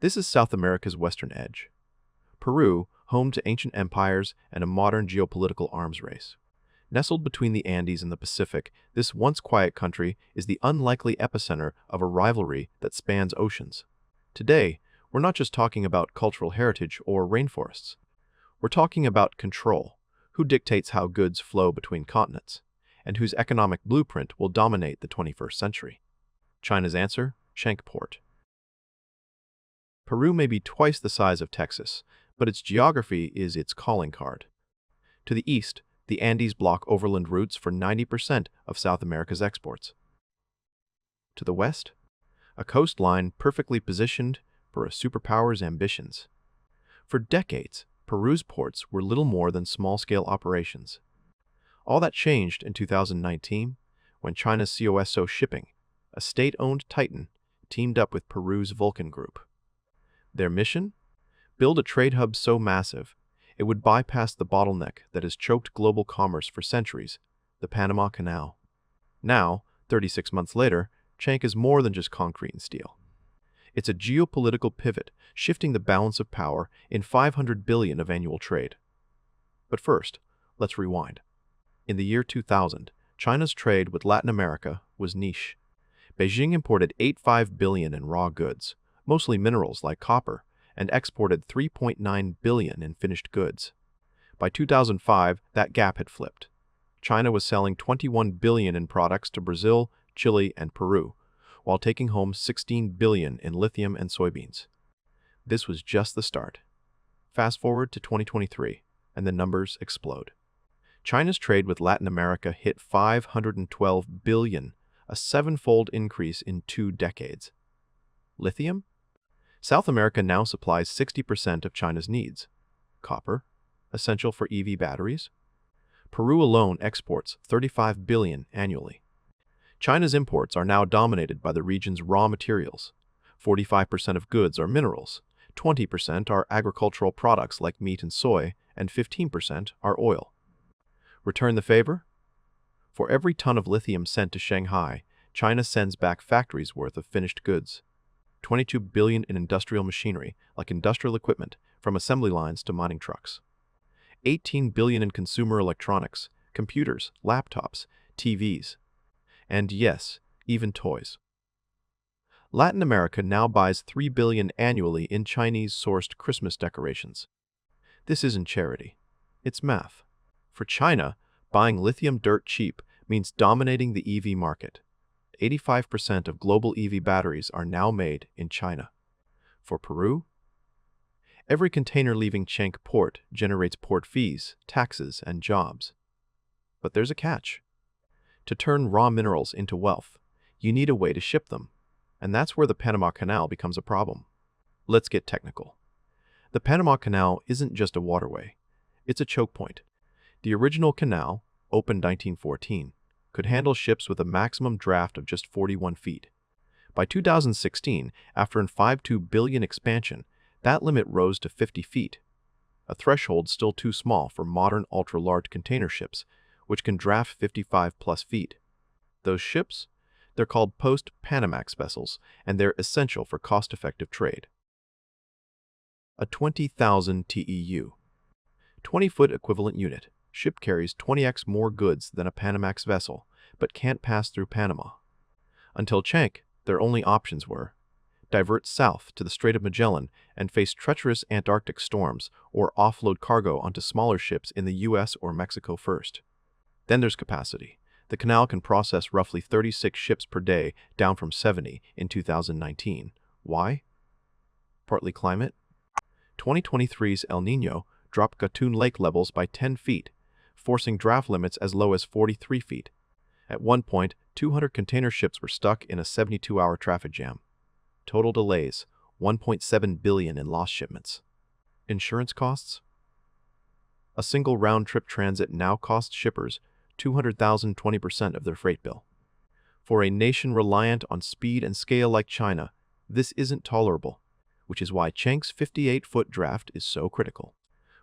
This is South America's western edge. Peru, home to ancient empires and a modern geopolitical arms race. Nestled between the Andes and the Pacific, this once quiet country is the unlikely epicenter of a rivalry that spans oceans. Today, we're not just talking about cultural heritage or rainforests. We're talking about control, who dictates how goods flow between continents, and whose economic blueprint will dominate the 21st century. China's answer? Shank Port. Peru may be twice the size of Texas, but its geography is its calling card. To the east, the Andes block overland routes for 90% of South America's exports. To the west, a coastline perfectly positioned for a superpower's ambitions. For decades, Peru's ports were little more than small-scale operations. All that changed in 2019 when China's COSO Shipping, a state-owned titan, teamed up with Peru's Vulcan Group. Their mission? Build a trade hub so massive it would bypass the bottleneck that has choked global commerce for centuries, the Panama Canal. Now, 36 months later, Shank is more than just concrete and steel. It's a geopolitical pivot, shifting the balance of power in $500 billion of annual trade. But first, let's rewind. In the year 2000, China's trade with Latin America was niche. Beijing imported $85 billion in raw goods, mostly minerals like copper, and exported $3.9 billion in finished goods. By 2005, that gap had flipped. China was selling $21 billion in products to Brazil, Chile, and Peru, while taking home $16 billion in lithium and soybeans. This was just the start. Fast forward to 2023, and the numbers explode. China's trade with Latin America hit $512 billion, a seven-fold increase in 2 decades. Lithium? South America now supplies 60% of China's needs. Copper, essential for EV batteries. Peru alone exports $35 billion annually. China's imports are now dominated by the region's raw materials. 45% of goods are minerals, 20% are agricultural products like meat and soy, and 15% are oil. Return the favor? For every ton of lithium sent to Shanghai, China sends back factories' worth of finished goods. $22 billion in industrial machinery, like industrial equipment, from assembly lines to mining trucks. $18 billion in consumer electronics, computers, laptops, TVs, and yes, even toys. Latin America now buys $3 billion annually in Chinese-sourced Christmas decorations. This isn't charity. It's math. For China, buying lithium dirt cheap means dominating the EV market. 85% of global EV batteries are now made in China. For Peru, every container leaving Shank Port generates port fees, taxes, and jobs. But there's a catch. To turn raw minerals into wealth, you need a way to ship them, and that's where the Panama Canal becomes a problem. Let's get technical. The Panama Canal isn't just a waterway. It's a choke point. The original canal, opened 1914, could handle ships with a maximum draft of just 41 feet. By 2016, after an $52 billion expansion, that limit rose to 50 feet, a threshold still too small for modern ultra-large container ships, which can draft 55-plus feet. Those ships? They're called post-Panamax vessels, and they're essential for cost-effective trade. A 20,000 TEU, 20-foot equivalent unit, ship carries 20x more goods than a Panamax vessel, but can't pass through Panama. Until Shank, their only options were divert south to the Strait of Magellan and face treacherous Antarctic storms, or offload cargo onto smaller ships in the US or Mexico first. Then there's capacity. The canal can process roughly 36 ships per day, down from 70 in 2019. Why? Partly climate. 2023's El Niño dropped Gatun Lake levels by 10 feet, forcing draft limits as low as 43 feet. At one point, 200 container ships were stuck in a 72-hour traffic jam. Total delays, $1.7 billion in lost shipments. Insurance costs? A single round-trip transit now costs shippers $200,000, 20% of their freight bill. For a nation reliant on speed and scale like China, this isn't tolerable, which is why Shank's 58-foot draft is so critical.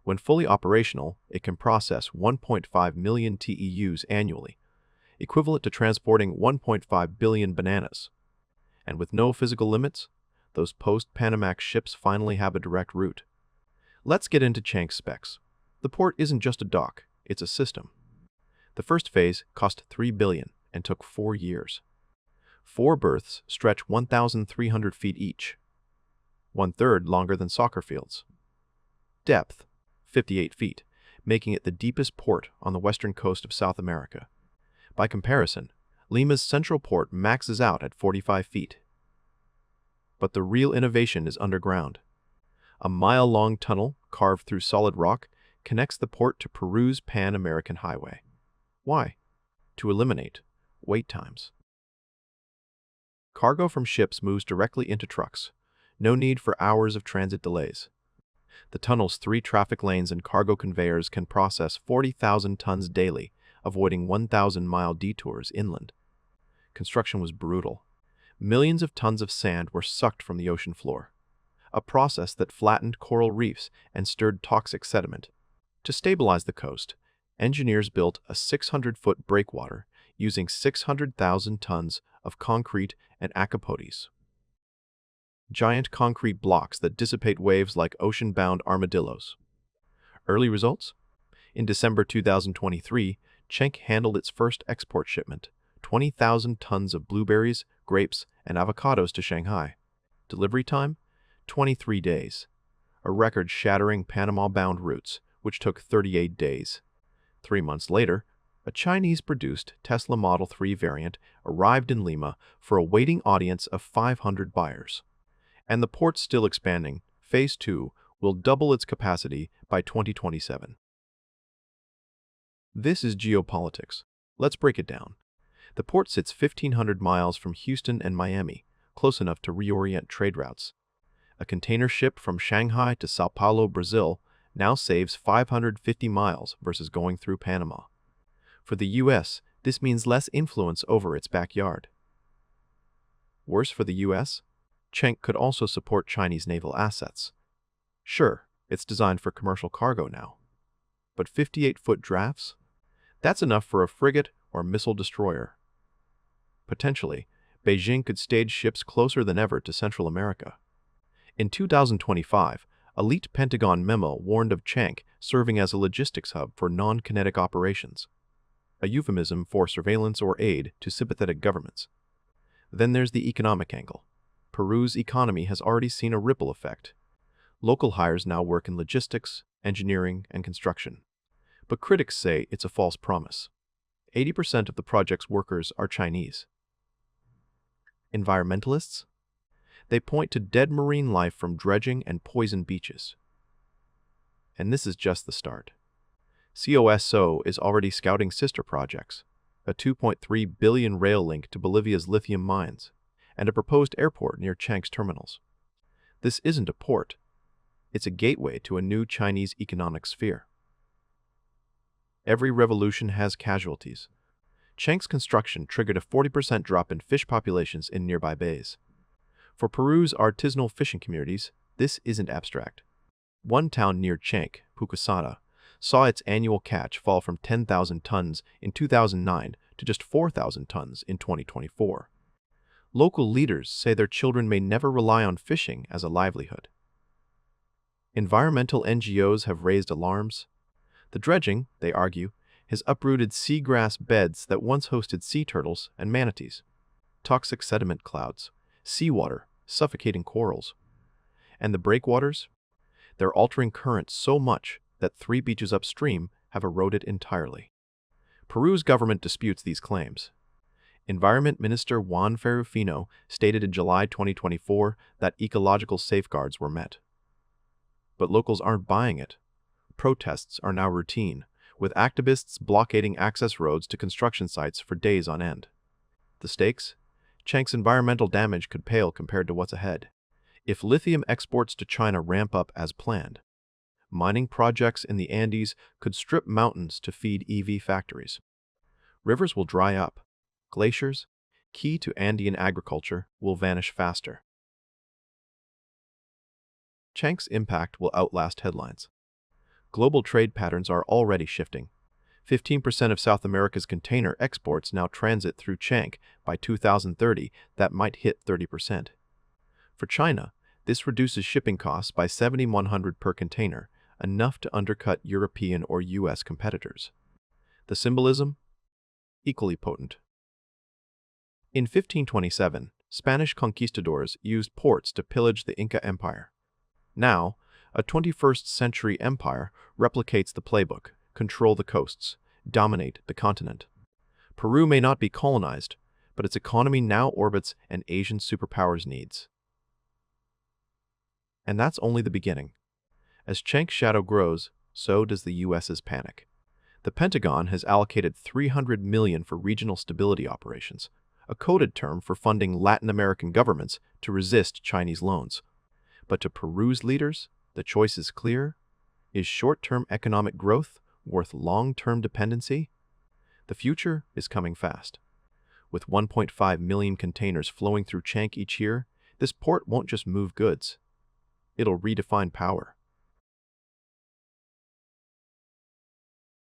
When fully operational, it can process 1.5 million TEUs annually, equivalent to transporting 1.5 billion bananas. And with no physical limits, Those post-Panamax ships finally have a direct route. Let's get into Chank's specs. The port isn't just a dock, it's a system. The first phase cost $3 billion and took 4 years. 4 berths stretch 1,300 feet each, 1/3 longer than soccer fields. Depth, 58 feet, making it the deepest port on the western coast of South America. By comparison, Lima's central port maxes out at 45 feet. But the real innovation is underground. A mile-long tunnel, carved through solid rock, connects the port to Peru's Pan-American Highway. Why? To eliminate wait times. Cargo from ships moves directly into trucks. No need for hours of transit delays. The tunnel's 3 traffic lanes and cargo conveyors can process 40,000 tons daily, avoiding 1,000-mile detours inland. Construction was brutal. Millions of tons of sand were sucked from the ocean floor, a process that flattened coral reefs and stirred toxic sediment. To stabilize the coast, engineers built a 600-foot breakwater using 600,000 tons of concrete and acapodes, giant concrete blocks that dissipate waves like ocean-bound armadillos. Early results? In December 2023, Chank handled its first export shipment, 20,000 tons of blueberries, grapes, and avocados to Shanghai. Delivery time? 23 days. A record-shattering Panama-bound routes, which took 38 days. 3 months later, a Chinese-produced Tesla Model 3 variant arrived in Lima for a waiting audience of 500 buyers. And the port's still expanding. Phase 2 will double its capacity by 2027. This is geopolitics. Let's break it down. The port sits 1,500 miles from Houston and Miami, close enough to reorient trade routes. A container ship from Shanghai to Sao Paulo, Brazil, now saves 550 miles versus going through Panama. For the U.S., this means less influence over its backyard. Worse for the U.S., Chank could also support Chinese naval assets. Sure, it's designed for commercial cargo now. But 58-foot drafts? That's enough for a frigate or missile destroyer. Potentially, Beijing could stage ships closer than ever to Central America. In 2025, a leaked Pentagon memo warned of Chank serving as a logistics hub for non-kinetic operations, a euphemism for surveillance or aid to sympathetic governments. Then there's the economic angle. Peru's economy has already seen a ripple effect. Local hires now work in logistics, engineering, and construction. But critics say it's a false promise. 80% of the project's workers are Chinese. Environmentalists? They point to dead marine life from dredging and poisoned beaches. And this is just the start. COSO is already scouting sister projects, a $2.3 billion rail link to Bolivia's lithium mines, and a proposed airport near Chank's terminals. This isn't a port. It's a gateway to a new Chinese economic sphere. Every revolution has casualties. Chank's construction triggered a 40% drop in fish populations in nearby bays. For Peru's artisanal fishing communities, this isn't abstract. One town near Chank, Pucusana, saw its annual catch fall from 10,000 tons in 2009 to just 4,000 tons in 2024. Local leaders say their children may never rely on fishing as a livelihood. Environmental NGOs have raised alarms. The dredging, they argue, has uprooted seagrass beds that once hosted sea turtles and manatees, toxic sediment clouds, seawater, suffocating corals. And the breakwaters? They're altering currents so much that 3 beaches upstream have eroded entirely. Peru's government disputes these claims. Environment Minister Juan Ferrufino stated in July 2024 that ecological safeguards were met. But locals aren't buying it. Protests are now routine, with activists blockading access roads to construction sites for days on end. The stakes? Chank's environmental damage could pale compared to what's ahead. If lithium exports to China ramp up as planned, mining projects in the Andes could strip mountains to feed EV factories. Rivers will dry up. Glaciers, key to Andean agriculture, will vanish faster. Chank's impact will outlast headlines. Global trade patterns are already shifting. 15% of South America's container exports now transit through Chank. By 2030, that might hit 30%. For China, this reduces shipping costs by 7,100 per container, enough to undercut European or US competitors. The symbolism? Equally potent. In 1527, Spanish conquistadors used ports to pillage the Inca Empire. Now, a 21st century empire replicates the playbook, control the coasts, dominate the continent. Peru may not be colonized, but its economy now orbits an Asian superpower's needs. And that's only the beginning. As Chiang's shadow grows, so does the US's panic. The Pentagon has allocated $300 million for regional stability operations, a coded term for funding Latin American governments to resist Chinese loans. But to Peru's leaders, the choice is clear. Is short-term economic growth worth long-term dependency? The future is coming fast. With 1.5 million containers flowing through Chiang each year, this port won't just move goods. It'll redefine power.